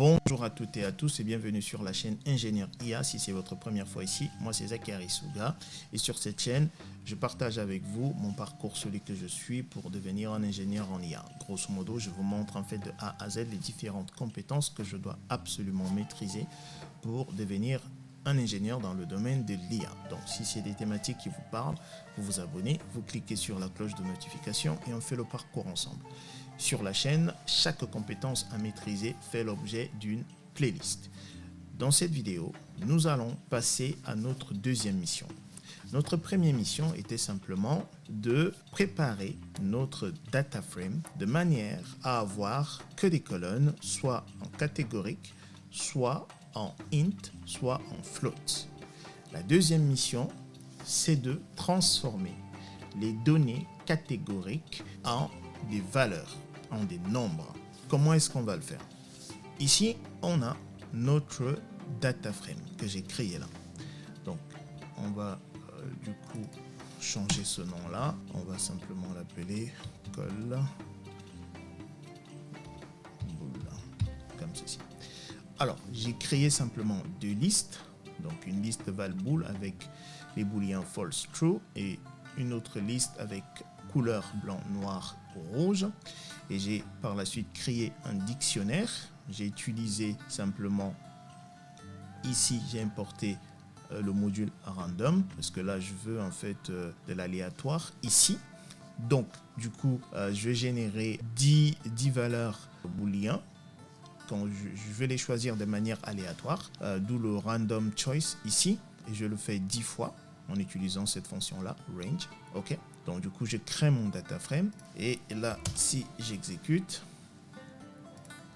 Bonjour à toutes et à tous et bienvenue sur la chaîne Ingénieur IA. Si c'est votre première fois ici, moi c'est Zachary Souga et sur cette chaîne, je partage avec vous mon parcours, celui que je suis pour devenir un ingénieur en IA. Grosso modo, je vous montre en fait de A à Z les différentes compétences que je dois absolument maîtriser pour devenir un ingénieur dans le domaine de l'IA. Donc si c'est des thématiques qui vous parlent, vous vous abonnez, vous cliquez sur la cloche de notification et on fait le parcours ensemble. Sur la chaîne, chaque compétence à maîtriser fait l'objet d'une playlist. Dans cette vidéo, nous allons passer à notre deuxième mission. Notre première mission était simplement de préparer notre data frame de manière à avoir que des colonnes, soit en catégorique, soit en int, soit en float. La deuxième mission, c'est de transformer les données catégoriques en des valeurs, en des nombres. Comment est-ce qu'on va le faire? Ici, on a notre data frame que j'ai créé là. Donc, on va du coup changer ce nom-là. On va simplement l'appeler col boule, comme ceci. Alors, j'ai créé simplement deux listes. Donc, une liste val bool avec les booléens false true et une autre liste avec couleur blanc, noir ou rouge. Et j'ai par la suite créé un dictionnaire. J'ai utilisé simplement, ici j'ai importé le module random parce que là je veux en fait de l'aléatoire ici. Donc du coup je vais générer 10 valeurs booléens. Quand je vais les choisir de manière aléatoire, d'où le random choice ici, et je le fais 10 fois en utilisant cette fonction là, range. Ok, donc du coup je crée mon data frame et là si j'exécute,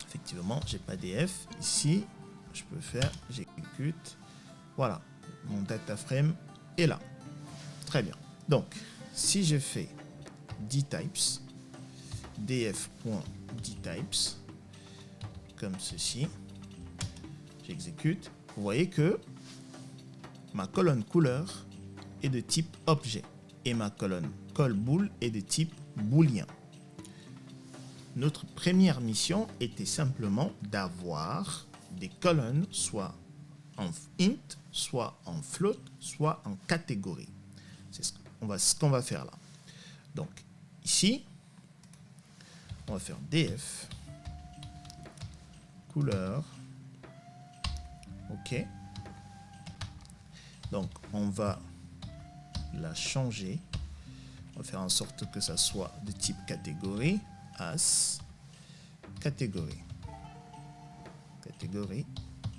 effectivement j'ai pas df ici, je peux faire j'exécute, voilà, mon data frame est là. Très bien, donc si je fais dtypes df.dtypes comme ceci, j'exécute, vous voyez que ma colonne couleur est de type objet et ma colonne callBool est de type booléen. Notre première mission était simplement d'avoir des colonnes soit en int, soit en float, soit en catégorie. C'est ce qu'on va faire là. Donc ici, on va faire df couleur. OK. Donc on va la changer. On va faire en sorte que ça soit de type catégorie as catégorie. Catégorie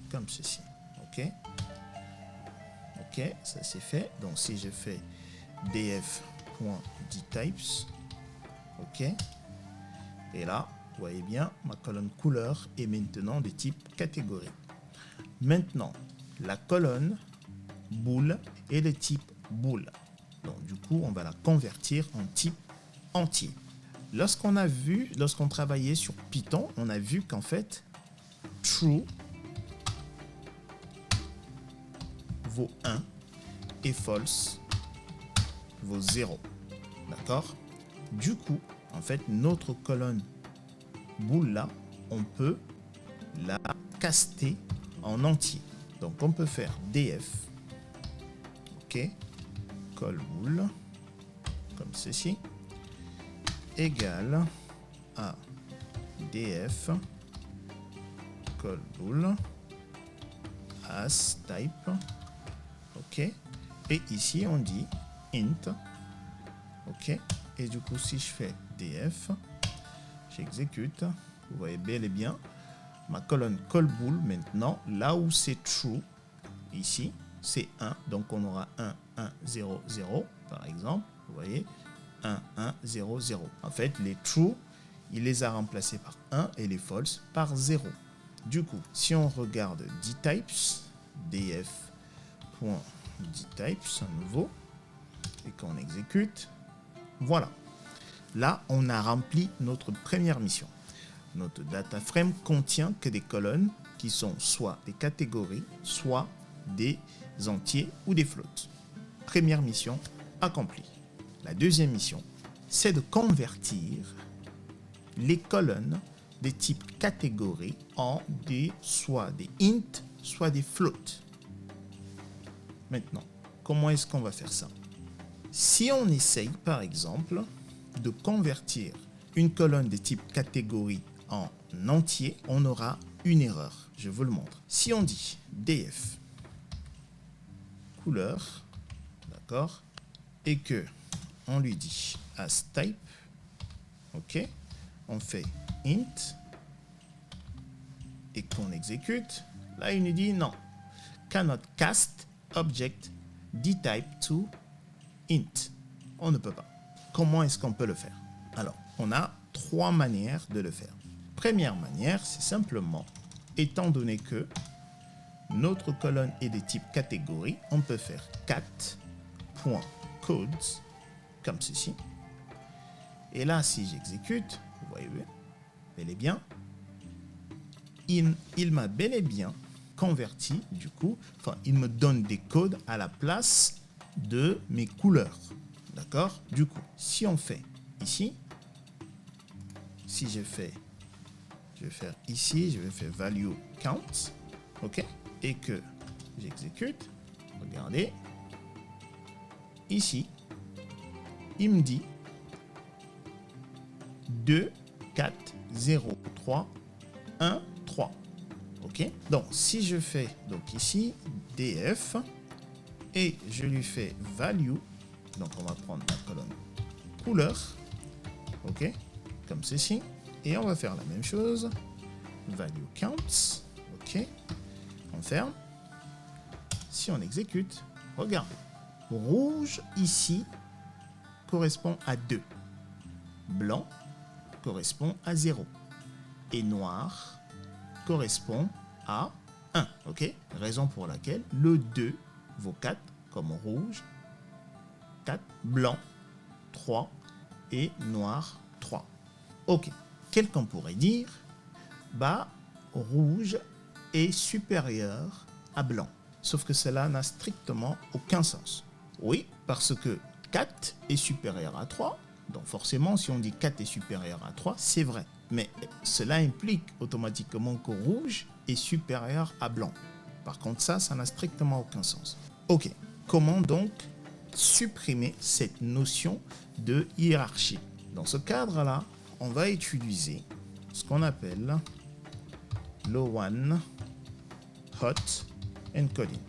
comme ceci. OK. OK, ça c'est fait. Donc si je fais df.dtypes, OK. Et là, vous voyez bien, ma colonne couleur est maintenant de type catégorie. Maintenant, la colonne bool est de type bool. Donc du coup, on va la convertir en type entier. Lorsqu'on travaillait sur Python, on a vu qu'en fait, true vaut 1 et false vaut 0. D'accord? Du coup, en fait, notre colonne bool là, on peut la caster en entier. Donc on peut faire df, ok, callBool comme ceci, égale à df callBool as type, ok, et ici on dit int, ok, et du coup si je fais df, j'exécute, vous voyez bel et bien ma colonne callBool maintenant, là où c'est true, ici, c'est 1. Donc, on aura 1, 1, 0, 0, par exemple. Vous voyez, 1, 1, 0, 0. En fait, les true, il les a remplacés par 1 et les false par 0. Du coup, si on regarde dtypes, df.dtypes à nouveau, et qu'on exécute, voilà. Là, on a rempli notre première mission. Notre data frame contient que des colonnes qui sont soit des catégories, soit des entiers ou des floats. Première mission accomplie. La deuxième mission, c'est de convertir les colonnes des types catégories en soit des int, soit des floats. Maintenant, comment est-ce qu'on va faire ça? Si on essaye, par exemple, de convertir une colonne de type catégorie en entier, on aura une erreur. Je vous le montre. Si on dit df couleur, d'accord, et que on lui dit as type, ok, on fait int et qu'on exécute, là il nous dit non, cannot cast object dtype to int. On ne peut pas. Comment est-ce qu'on peut le faire? Alors, on a trois manières de le faire. Première manière, c'est simplement, étant donné que notre colonne est de type catégorie, on peut faire cat.codes comme ceci. Et là, si j'exécute, vous voyez bel et bien, il m'a bel et bien converti, du coup, enfin, il me donne des codes à la place de mes couleurs. D'accord? Du coup, si on fait ici, si je vais faire ici, je vais faire value count, ok? Et que j'exécute, regardez, ici, il me dit 2, 4, 0, 3, 1, 3. Ok? Donc, si je fais donc ici df et je lui fais value, donc on va prendre la colonne couleur, ok? Comme ceci, et on va faire la même chose, value counts, ok? On ferme. Si on exécute, regarde, rouge ici correspond à 2, blanc correspond à 0 et noir correspond à 1. Ok? Raison pour laquelle le 2 vaut 4 comme rouge, 4, blanc 3 et noir 3. Ok. Quelqu'un pourrait dire, bah, rouge est supérieur à blanc. Sauf que cela n'a strictement aucun sens. Oui, parce que 4 est supérieur à 3. Donc forcément, si on dit 4 est supérieur à 3, c'est vrai. Mais cela implique automatiquement que rouge est supérieur à blanc. Par contre, ça n'a strictement aucun sens. Ok, comment donc supprimer cette notion de hiérarchie? Dans ce cadre-là, on va utiliser ce qu'on appelle le one hot encoding.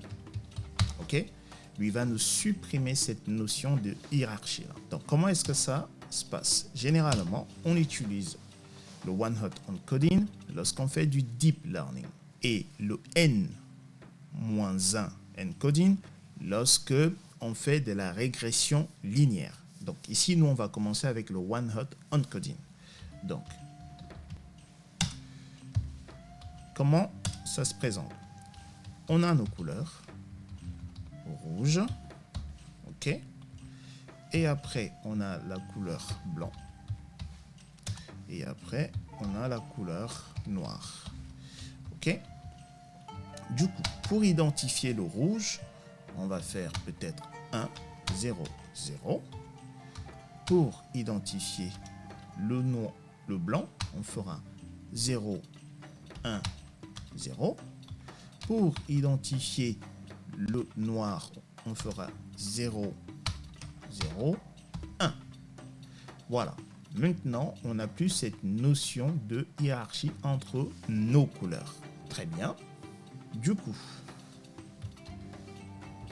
Ok? Lui va nous supprimer cette notion de hiérarchie là. Donc comment est-ce que ça se passe? Généralement, on utilise le one hot encoding lorsqu'on fait du deep learning et le n-1 encoding lorsque on fait de la régression linéaire. Donc ici, nous on va commencer avec le one hot encoding. Donc comment ça se présente? On a nos couleurs rouge, ok, et après on a la couleur blanc, et après on a la couleur noire, ok. Du coup, pour identifier le rouge, on va faire peut-être 1, 0, 0. Pour identifier le blanc, on fera 0, 1, 0. Pour identifier le noir, on fera 0, 0, 1. Voilà. Maintenant, on n'a plus cette notion de hiérarchie entre nos couleurs. Très bien. Du coup,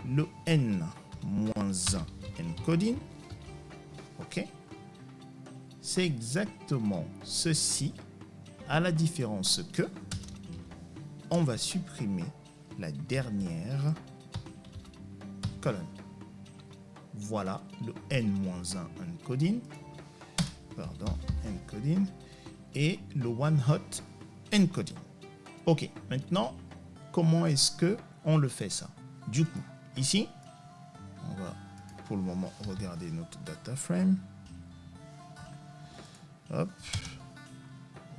le n-1 encoding, ok, c'est exactement ceci, à la différence que on va supprimer la dernière colonne. Voilà le n-1 encoding, encoding et le one hot encoding. Ok, maintenant, comment est-ce que on le fait ça? Du coup, ici, on va pour le moment regarder notre data frame. Hop,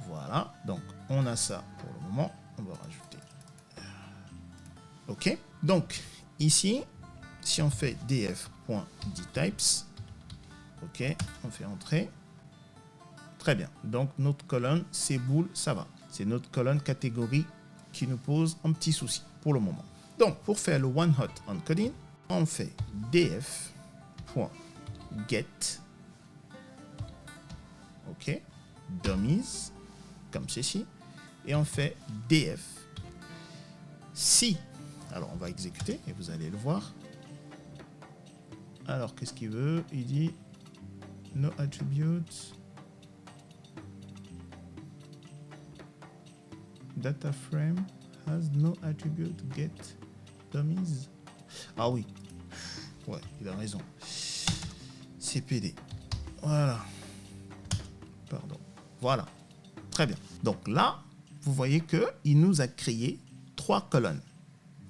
voilà. Donc, on a ça pour le moment. On va rajouter. Ok. Donc, ici, si on fait df.dtypes, ok, on fait entrer. Très bien. Donc, notre colonne, c'est boule, ça va. C'est notre colonne catégorie qui nous pose un petit souci pour le moment. Donc, pour faire le one hot encoding, on fait df.get, ok, dummies, comme ceci, et on fait df. Si, alors on va exécuter et vous allez le voir. Alors, qu'est-ce qu'il veut? Il dit no attributes. Data frame has no attribute get dummies. Ah oui, ouais, il a raison. CPD. Voilà. Pardon. Voilà. Très bien. Donc là, vous voyez que il nous a créé 3 colonnes.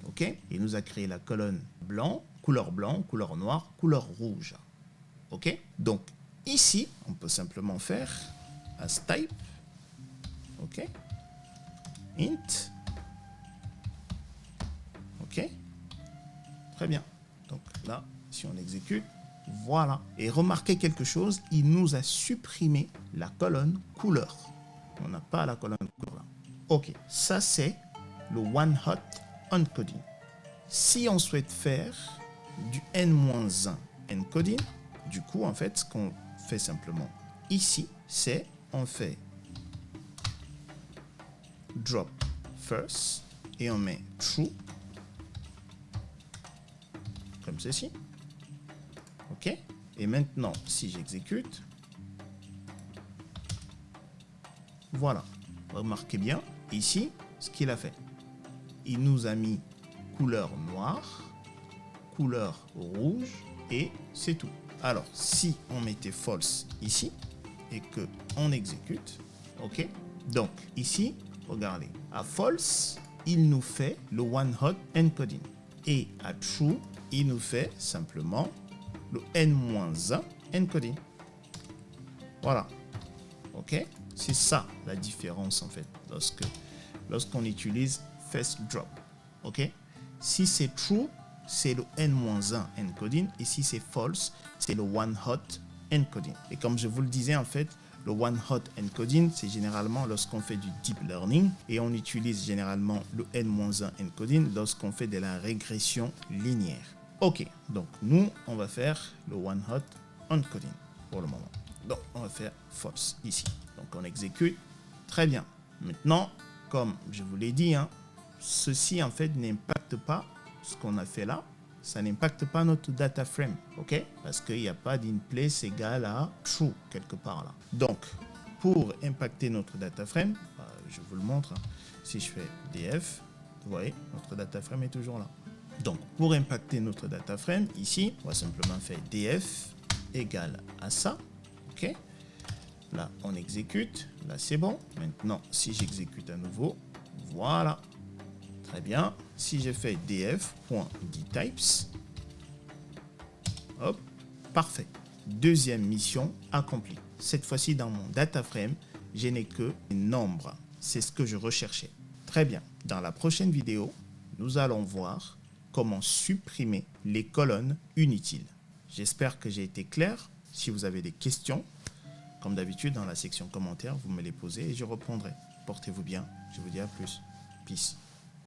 Ok? Il nous a créé la colonne blanc, couleur noire, couleur rouge. Ok? Donc ici, on peut simplement faire as type. Ok? Int. Ok, très bien. Donc là, si on exécute, voilà. Et remarquez quelque chose, il nous a supprimé la colonne couleur. On n'a pas la colonne couleur là. Ok, ça c'est le one hot encoding. Si on souhaite faire du n-1 encoding, du coup, en fait, ce qu'on fait simplement ici, c'est on fait drop first et on met true comme ceci. Ok, et maintenant si j'exécute, voilà, remarquez bien ici ce qu'il a fait. Il nous a mis couleur noire, couleur rouge et c'est tout. Alors si on mettait false ici et que on exécute, ok, donc ici regardez, à false, il nous fait le one hot encoding. Et à true, il nous fait simplement le n-1 encoding. Voilà. Ok? C'est ça la différence en fait lorsqu'on utilise first drop. Ok? Si c'est true, c'est le n-1 encoding. Et si c'est false, c'est le one hot encoding. Et comme je vous le disais en fait, le one hot encoding, c'est généralement lorsqu'on fait du deep learning et on utilise généralement le n-1 encoding lorsqu'on fait de la régression linéaire. Ok, donc nous, on va faire le one hot encoding pour le moment. Donc, on va faire false ici. Donc, on exécute. Très bien. Maintenant, comme je vous l'ai dit, ceci en fait n'impacte pas ce qu'on a fait là. Ça n'impacte pas notre data frame, ok? Parce qu'il n'y a pas d'InPlace égale à true quelque part là. Donc, pour impacter notre data frame, je vous le montre. Si je fais df, vous voyez, notre data frame est toujours là. Donc, pour impacter notre data frame, ici, on va simplement faire df égale à ça, ok? Là, on exécute. Là, c'est bon. Maintenant, si j'exécute à nouveau, voilà. Très bien. Si je fais df.getTypes, hop, parfait. Deuxième mission accomplie. Cette fois-ci, dans mon data frame, je n'ai que les nombres. C'est ce que je recherchais. Très bien. Dans la prochaine vidéo, nous allons voir comment supprimer les colonnes inutiles. J'espère que j'ai été clair. Si vous avez des questions, comme d'habitude, dans la section commentaires, vous me les posez et je reprendrai. Portez-vous bien. Je vous dis à plus. Peace.